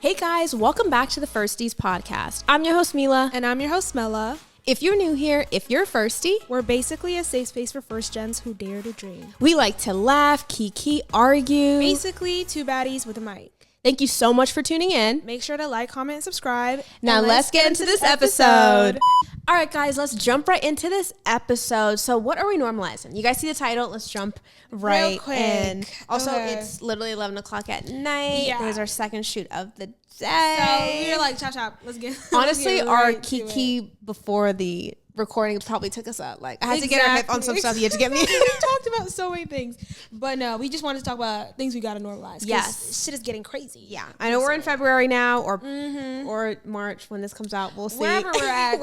Hey guys, welcome back to the Firsties podcast. I'm your host Mila. And I'm your host Mela. If you're new here, if you're a Firstie, we're basically a safe space for first gens who dare to dream. We like to laugh, kiki, argue. Basically, two baddies with a mic. Thank you so much for tuning in. Make sure to like, comment, and subscribe. Now let's get into this episode. All right, guys, let's jump right into this episode. So what are we normalizing? You guys see the title? Let's jump right in. Also, It's literally 11 o'clock at night. Yeah. There's our second shoot of the day. So we're like, chop. Let's get Honestly, our kiki before the recording probably took us up. Like, I had to get our hip on some stuff. You had to get me. We talked about so many things. But no, we just wanted to talk about things we got to normalize. Yes. Shit is getting crazy. Yeah. I know we're in February now or March when this comes out. We'll see. Wherever we're at.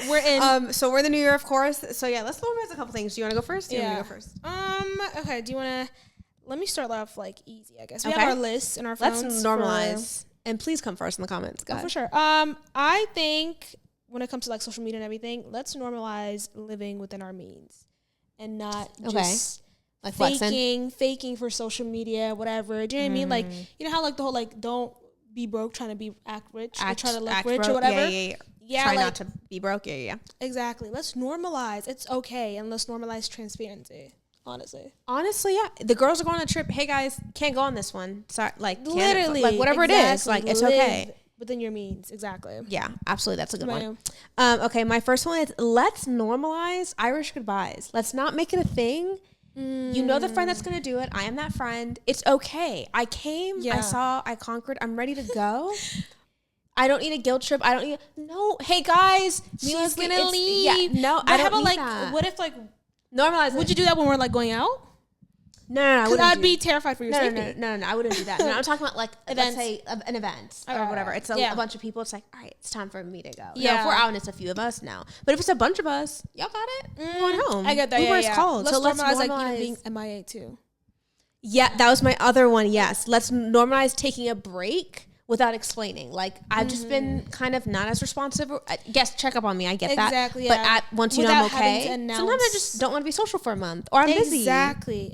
We're in. So we're the new year, of course. So yeah, let's normalize a couple things. Do you want to go first? Yeah. You want me to go first? Okay. Do you want to... Let me start off like easy, I guess. We have our lists and our phones. Let's normalize. And please come first in the comments. Go ahead. For sure. I think when it comes to like social media and everything, let's normalize living within our means and not just like faking for social media, whatever. Do you know what I mean? Like, you know how like the whole like don't be broke trying to act rich or try to look rich broke, or whatever. Yeah, try not to be broke. Yeah. Exactly. Let's normalize. It's okay, and let's normalize transparency. Honestly, yeah. The girls are going on a trip. Hey guys, can't go on this one. Sorry, like literally, like whatever it is, like it's okay. Within your means, exactly. Yeah, absolutely. That's a good one. Okay, my first one is let's normalize Irish goodbyes. Let's not make it a thing. You know the friend that's gonna do it. I am that friend. It's okay. I came. Yeah. I saw. I conquered. I'm ready to go. I don't need a guilt trip. I don't need. No. Hey guys, she's gonna leave. Yeah, no, I don't need that. What if like normalize? Would you do that when we're like going out? No. Because I'd be terrified for your safety. No, I wouldn't do that. No, I'm talking about like let's say an event or whatever. It's a bunch of people. It's like, all right, it's time for me to go. Yeah. If we're out and it's a few of us now, but if it's a bunch of us, y'all got it. Going home. I get that. Uber's called. Let's normalize like being MIA too. Yeah, that was my other one. Yes, let's normalize taking a break without explaining. Like, I've just been kind of not as responsive. Yes, check up on me. I get that. Exactly. But once you know I'm okay, sometimes I just don't want to be social for a month or I'm busy. Exactly.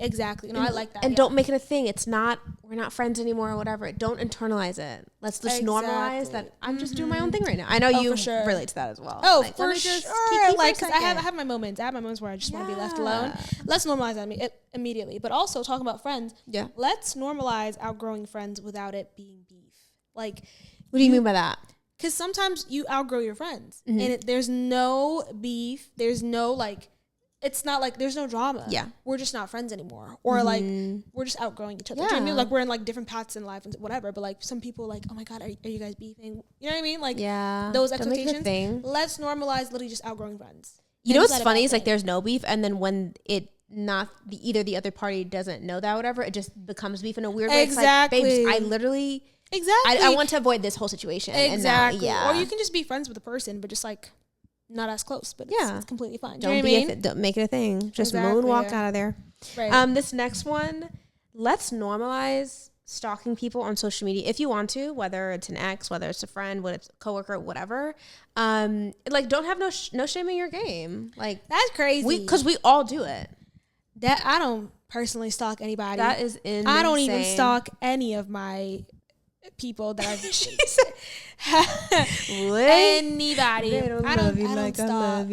No, I like that. And don't make it a thing. It's not, we're not friends anymore or whatever. Don't internalize it. Let's just normalize that I'm just doing my own thing right now. I know you relate to that as well. Oh, like, for sure. Like, because I have my moments. I have my moments where I just want to be left alone. Let's normalize that immediately. But also, talking about friends, let's normalize outgrowing friends without it being beef. Like, what do you mean by that? Because sometimes you outgrow your friends, and there's no beef. There's no like, it's not like there's no drama. Yeah, we're just not friends anymore, or like we're just outgrowing each other. Yeah. Do you know what I mean? Like we're in like different paths in life and whatever. But like some people like, oh my god, are you guys beefing? You know what I mean? Like those expectations. Let's normalize literally just outgrowing friends. You know what's funny is like there's no beef, and then when either the other party doesn't know that or whatever, it just becomes beef in a weird way. Exactly. It's like, babes, I literally. Exactly. I want to avoid this whole situation. Exactly. Or you can just be friends with the person, but just like not as close. But it's completely fine. Don't make it a thing. Just moonwalk out of there. Right. This next one, let's normalize stalking people on social media if you want to, whether it's an ex, whether it's a friend, whether it's a coworker, whatever. Like don't have no shame in your game. Like that's crazy. Because we all do it. That I don't personally stalk anybody. That is insane. I don't even stalk any of my people that I've anybody. I don't stalk.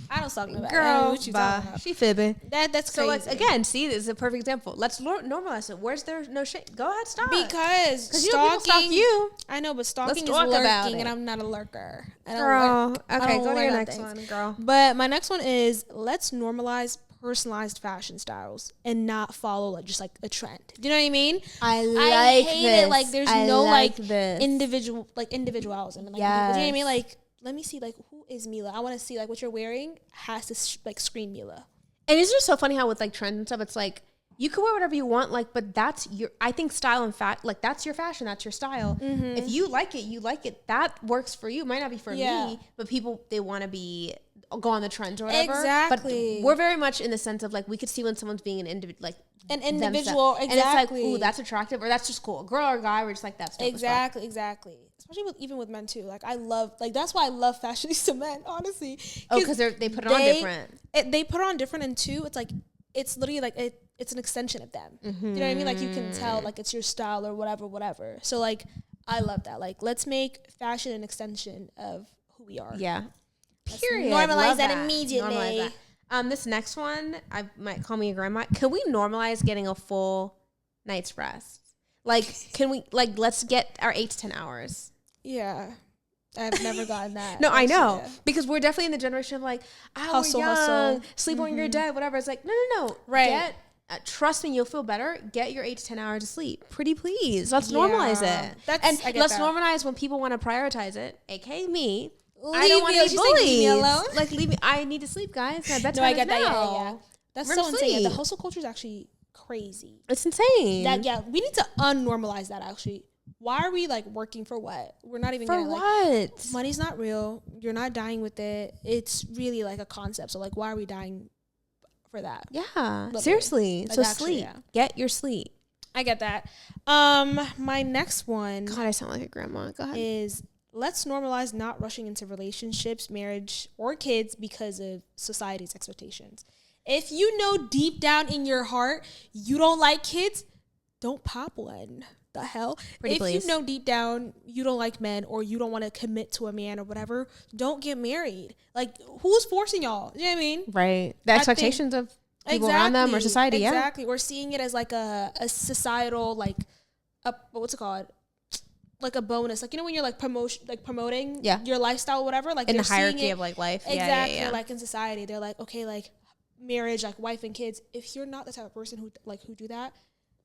I don't stalk nobody. Girl, what you talking about? She fibbing. That's crazy. So again, see, this is a perfect example. Let's normalize it. Where's there no shit? Go ahead, stalk. Because you know people stalk you. I know, but stalking is lurking, and I'm not a lurker. Girl, okay, go to your next one, girl. But my next one is let's normalize personalized fashion styles and not follow like just like a trend. Do you know what I mean? I hate it. Like there's individualism. And, like, do you know what I mean? Like let me see like who is Mila. I want to see like what you're wearing has to like scream Mila. And it's just so funny how with like trends and stuff, it's like you can wear whatever you want, like, but that's I think style and like that's your fashion, that's your style. If you like it, you like it. That works for you. It might not be for me, but people they want to go on the trends or whatever. Exactly. But we're very much in the sense of like we could see when someone's being an individual, exactly. And it's like, ooh, that's attractive, or that's just cool. A girl or a guy, we're just like that's exactly. Especially even with men too. Like I love, like that's why I love fashionista men. Honestly, because they put it on different. They put it on different, and two, it's like it's literally like it's an extension of them. You know what I mean? Like, you can tell, like, it's your style or whatever. So, like, I love that. Like, let's make fashion an extension of who we are. Yeah. Period. Normalize that immediately. Normalize that. This next one, I might call me a grandma. Can we normalize getting a full night's rest? Like, can we, like, let's get our 8 to 10 hours. Yeah. I've never gotten that. No, I know. Yeah. Because we're definitely in the generation of, like, hustle, we're young, hustle. Sleep when you're dead, whatever. It's like, no. Right. Trust me, you'll feel better. Get your 8 to 10 hours of sleep. Pretty please. Let's normalize it. Let's normalize when people want to prioritize it, aka me. I don't want to be bullied. Leave me alone. Like, leave me. I need to sleep, guys. My bedtime I get is that. now. Yeah. That's so insane. The hustle culture is actually crazy. It's insane. We need to unnormalize that, actually. Why are we, like, working for what? We're not even for gonna, what? Like, money's not real. You're not dying with it. It's really, like, a concept. So, like, why are we dying for that? Yeah. Literally. Seriously. Like, so actually, sleep. Yeah. Get your sleep. I get that. My next one. God, I sound like a grandma. Go ahead. Is let's normalize not rushing into relationships, marriage, or kids because of society's expectations. If you know deep down in your heart you don't like kids, don't pop one. The hell? If you know deep down you don't like men or you don't want to commit to a man or whatever, don't get married. Like, who's forcing y'all? You know what I mean? Right. The expectations of people around them or society. Exactly. We're seeing it as like a societal, like, what's it called? Like a bonus. Like, you know, when you're like promoting your lifestyle or whatever, like in the hierarchy of like life. Exactly. Yeah. Like in society, they're like, okay, like marriage, like wife and kids. If you're not the type of person who do that,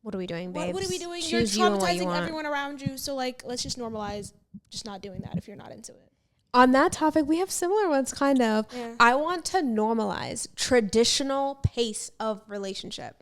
what are we doing, babes? What are we doing? Choose you're traumatizing everyone around you. So, like, let's just normalize just not doing that if you're not into it. On that topic, we have similar ones, kind of. Yeah. I want to normalize traditional pace of relationship.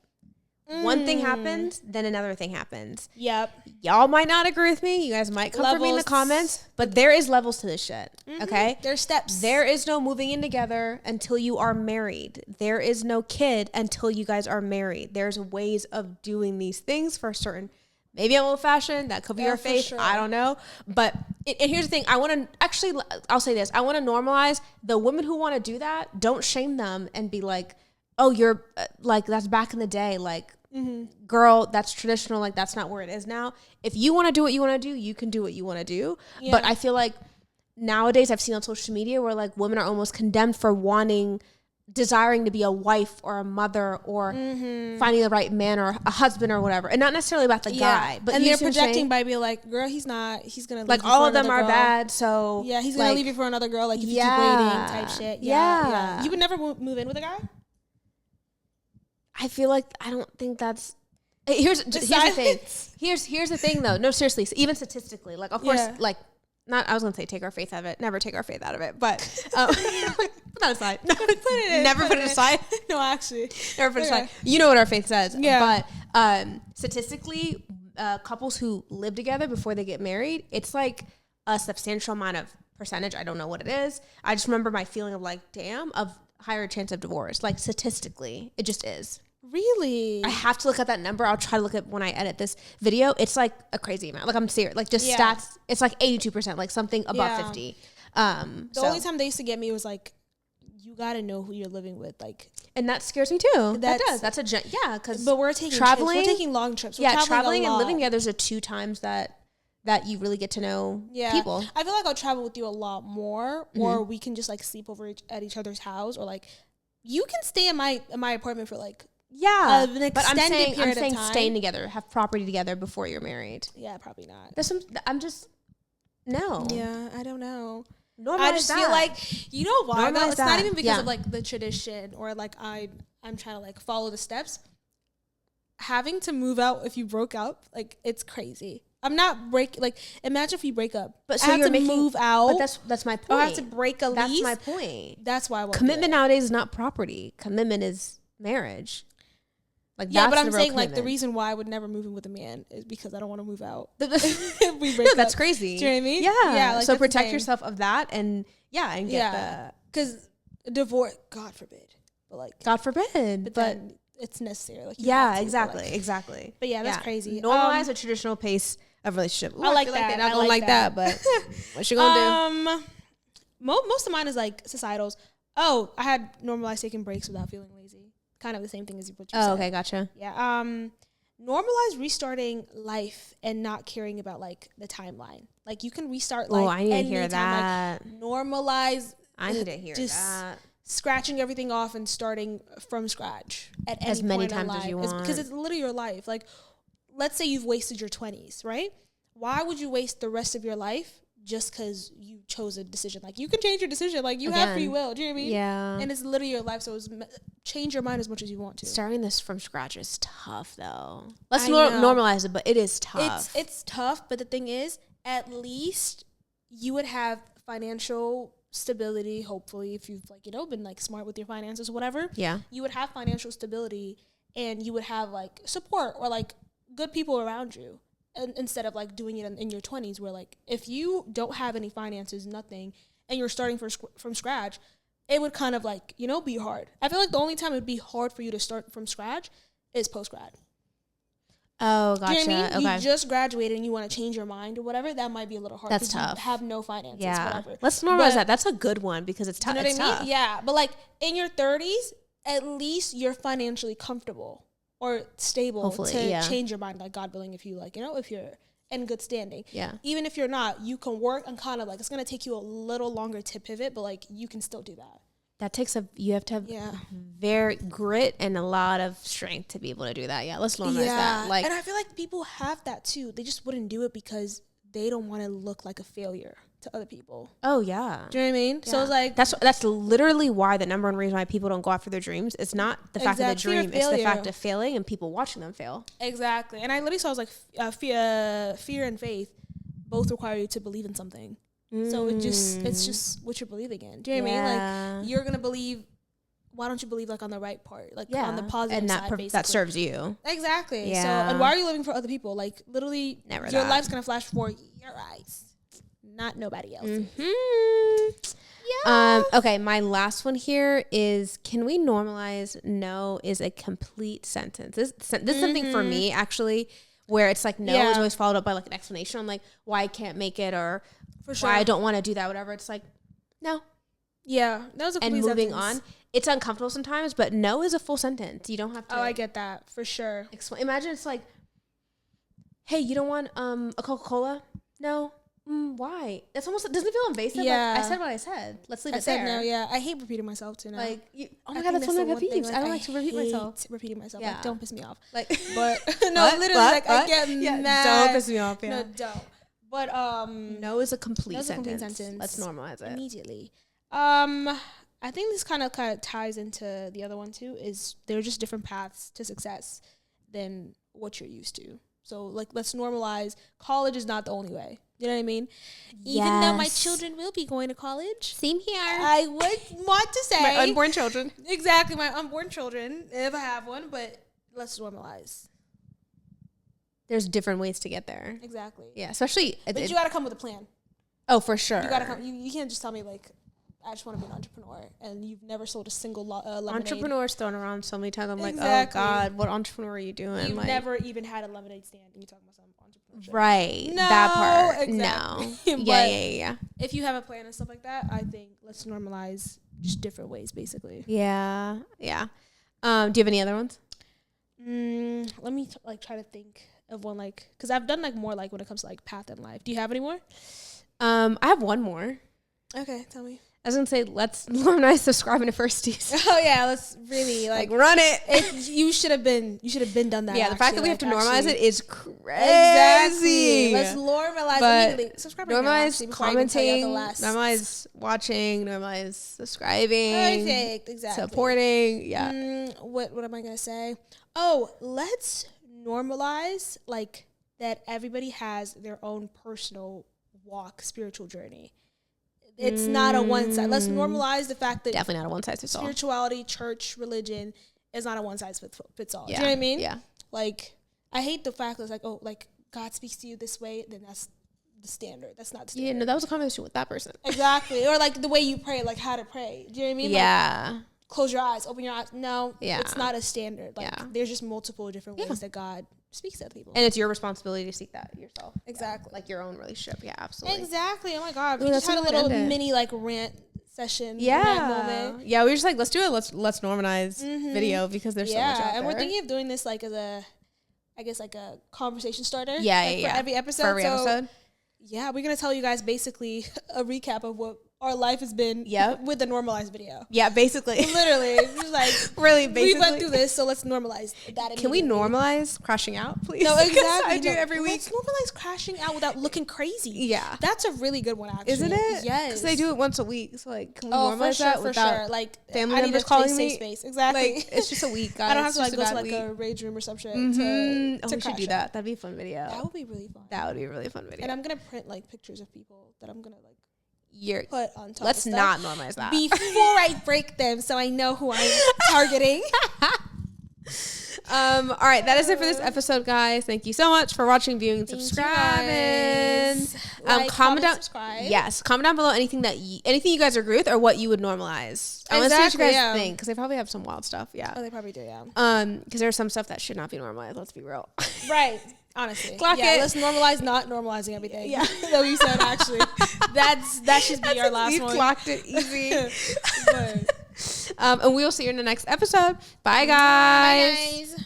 One thing happens, then another thing happens. Yep. Y'all might not agree with me. You guys might come for me in the comments. But there is levels to this shit, okay? There's steps. There is no moving in together until you are married. There is no kid until you guys are married. There's ways of doing these things for certain. Maybe I'm old-fashioned. That could be your faith. Sure. I don't know. But and here's the thing. I'll say this. I want to normalize the women who want to do that. Don't shame them and be like, oh, you're like, that's back in the day. Like, girl, that's traditional. Like, that's not where it is now. If you want to do what you want to do, you can do what you want to do. Yeah. But I feel like nowadays I've seen on social media where like women are almost condemned for desiring to be a wife or a mother or finding the right man or a husband or whatever. And not necessarily about the guy. But they're projecting by being like, girl, he's going to leave like, all of them are bad. So yeah, he's going to leave you for another girl. Like, if you keep waiting type shit. Yeah. You would never move in with a guy? I feel like I don't think that's. Here's the thing. Here's the thing though. No, seriously. Even statistically, like of course, like not. I was gonna say take our faith out of it. Never take our faith out of it. But put that aside. Never put it aside. No, actually, never put it aside. You know what our faith says. Yeah. But statistically, couples who live together before they get married, it's like a substantial amount of percentage. I don't know what it is. I just remember my feeling of like, damn, of higher chance of divorce. Like statistically, it just is. Really? I have to look at that number. I'll try to look at when I edit this video. It's like a crazy amount. Like I'm serious. Like just stats. It's like 82%, like something above 50. The only time they used to get me was like, you got to know who you're living with. Like, and that scares me too. That does. That's because but we're taking traveling. We're taking long trips. We're traveling and living together is the 2 times that you really get to know people. I feel like I'll travel with you a lot more, or we can just like sleep over at each other's house, or like you can stay in my apartment for like an extended period of time. I'm saying staying together, have property together before you're married. Yeah, probably not. No. Yeah, I don't know. Normalize I just feel like, you know why? It's not even because of like the tradition or like I'm trying to like follow the steps. Having to move out if you broke up, like it's crazy. I'm not imagine if you break up. But so I have to move out. But that's my point. I have to break a lease. That's my point. That's why I won't commitment nowadays is not property. Commitment is marriage. Like but I'm saying like the reason why I would never move in with a man is because I don't want to move out. We break up. That's crazy. Do you know what I mean? Yeah. Like, so protect yourself of that and get the because divorce, God forbid. But like God forbid. But it's necessary. Like exactly. But yeah, that's crazy. Normalize a traditional pace of relationship. Ooh, I like that. I don't like that, but what you gonna do? Most of mine is like societals. Oh, I had normalized taking breaks without feeling lazy. kind of the same thing as what you said. Oh, okay, gotcha. Yeah. Normalize restarting life and not caring about like the timeline. Like you can restart life. Oh, I need to hear that. Like, normalize. I need to hear that. Scratching everything off and starting from scratch at any as many point times in life. as you want. Because it's literally your life. Like, let's say you've wasted your 20s, right? Why would you waste the rest of your life just because you chose a decision? Like, you can change your decision. Like, you have free will. Do you know what I mean? Yeah. And it's literally your life, so change your mind as much as you want to. Starting this from scratch is tough, though. Let's normalize it, but it is tough. It's tough, but the thing is, at least you would have financial stability, hopefully, if you've like, you know, been like smart with your finances or whatever. Yeah. You would have financial stability and you would have like support or like good people around you. And instead of like doing it in your 20s, where like if you don't have any finances, nothing, and you're starting from scratch, it would kind of like, you know, be hard. I feel like the only time it'd be hard for you to start from scratch is post-grad. Oh, gotcha. Do you know what I mean? Okay. You just graduated and you want to change your mind or whatever. That might be a little hard. That's tough. You have no finances. Yeah. Whatever. Let's normalize that. That's a good one because it's tough. You know what I mean? Yeah. But like in your 30s, at least you're financially comfortable or stable. Hopefully, to change your mind. Like God willing, if you like, you know, if you're in good standing. Yeah. Even if you're not, you can work and kind of like, it's going to take you a little longer to pivot, but like you can still do that. That takes you have to have very grit and a lot of strength to be able to do that. Yeah, let's normalize that. Like, and I feel like people have that too. They just wouldn't do it because they don't want to look like a failure to other people. Oh yeah. Do you know what I mean? Yeah. So it's like that's literally why the number one reason why people don't go after their dreams. It's not the fact of the dream, it's the fact of failing and people watching them fail. Exactly. And I literally saw it was like fear and faith both require you to believe in something. So it's just what you're believing in. Do you know what I mean? Like you're gonna believe. Why don't you believe like on the right part, like on the positive and side, basically. That serves you. Exactly. Yeah. So and why are you living for other people? Like literally, your life's gonna flash before your eyes, not nobody else. Mm-hmm. Yeah. Okay. My last one here is: can we normalize no is a complete sentence? This is something for me actually, where it's like no is always followed up by like an explanation on like why I can't make it or why I don't want to do that, whatever. It's like, no. Yeah. That was a complete sentence. And moving on. It's uncomfortable sometimes, but no is a full sentence. You don't have to. Oh, I get that. For sure. Imagine it's like, hey, you don't want a Coca-Cola? No. Why? That's almost, doesn't it feel invasive? Yeah. Like, I said what I said. Let's leave it there. No, yeah. I hate repeating myself too now. Like, oh my God, that's one of my pet peeves. Like, I don't like to repeat myself. Repeating myself. Yeah. Like, don't piss me off. Like, but no, literally, like, I get mad. Don't piss me off. Yeah. No, don't. But no is a complete sentence. Let's normalize it immediately. I think this kind of ties into the other one too. Is there are just different paths to success than what you're used to. So like, let's normalize. College is not the only way. You know what I mean? Yes. Even though my children will be going to college. Same here. I would want to say my unborn children. Exactly, my unborn children, if I have one. But let's normalize. There's different ways to get there. Exactly. Yeah, especially. But you got to come with a plan. Oh, for sure. You got to come. You can't just tell me like, I just want to be an entrepreneur, and you've never sold a single lemonade. Entrepreneur's thrown around so many times. I'm like, oh God, what entrepreneur are you doing? You've like, never even had a lemonade stand, and you talking about some entrepreneurship. Right. No, that part. Exactly. No. yeah. If you have a plan and stuff like that, I think let's normalize just different ways, basically. Yeah. Do you have any other ones? Let me try to think of one, like, because I've done like more like when it comes to like path in life. Do you have any more? I have one more. Okay, tell me. I was gonna say let's normalize subscribing to Firsties. Oh yeah, let's really like run it. You should have been done that. Yeah, the fact that we have to normalize it is crazy. Exactly. Let's normalize immediately. Subscribe. Normalize commenting. Normalize watching. Normalize subscribing. Perfect. Exactly. Supporting. Yeah. What am I gonna say? Oh, let's normalize like that. Everybody has their own personal spiritual journey. It's not a one size. Let's normalize the fact that definitely not a one size fits all. Spirituality, church, religion is not a one size fits all. Yeah. Do you know what I mean? Yeah. Like, I hate the fact that it's like, oh, like God speaks to you this way, then that's the standard. That's not the standard. Yeah, no, that was a conversation with that person. Exactly. Or like the way you pray, like how to pray. Do you know what I mean? Yeah. Like, close your eyes, open your eyes. No, it's not a standard. Like there's just multiple different ways that God speaks to other people. And it's your responsibility to seek that yourself. Exactly. Like your own relationship. Yeah, absolutely. Exactly. Oh my God. We just had a little mini like rant session. Moment. Yeah, we were just like, let's do it. Let's normalize video because there's so much out there. And we're thinking of doing this like as a conversation starter. For every episode. Yeah, we're gonna tell you guys basically a recap of what our life has been with the Normalize video. Yeah, basically. Literally. Just like, really, basically. We went through this, so let's normalize that. Can we normalize crashing out, please? No, exactly. I do every week. Let's normalize crashing out without looking crazy. Yeah. That's a really good one, actually. Isn't it? Yes. Because they do it once a week. So, like, can we normalize that without like family members calling me? Space. Exactly. Like, it's just a week, guys. I don't have to, like, go to, like, a rage room or some shit to we should do that. That'd be a fun video. That would be really fun. That would be a really fun video. And I'm going to print, like, pictures of people that I'm going to, like, put on top. Let's not normalize that before I break them, so I know who I'm targeting. All right, that is it for this episode, guys. Thank you so much for watching, viewing, and subscribing. Comment down, subscribe. Yes, comment down below anything you guys agree with or what you would normalize. I want to see what you guys think, because they probably have some wild stuff. Yeah. Oh, they probably do. Yeah. Because there's some stuff that should not be normalized. Let's be real. Right. Honestly, let's normalize not normalizing everything. Yeah, that we said actually. That should be our last one. We clocked it easy. And we will see you in the next episode. Bye, guys. Bye, guys.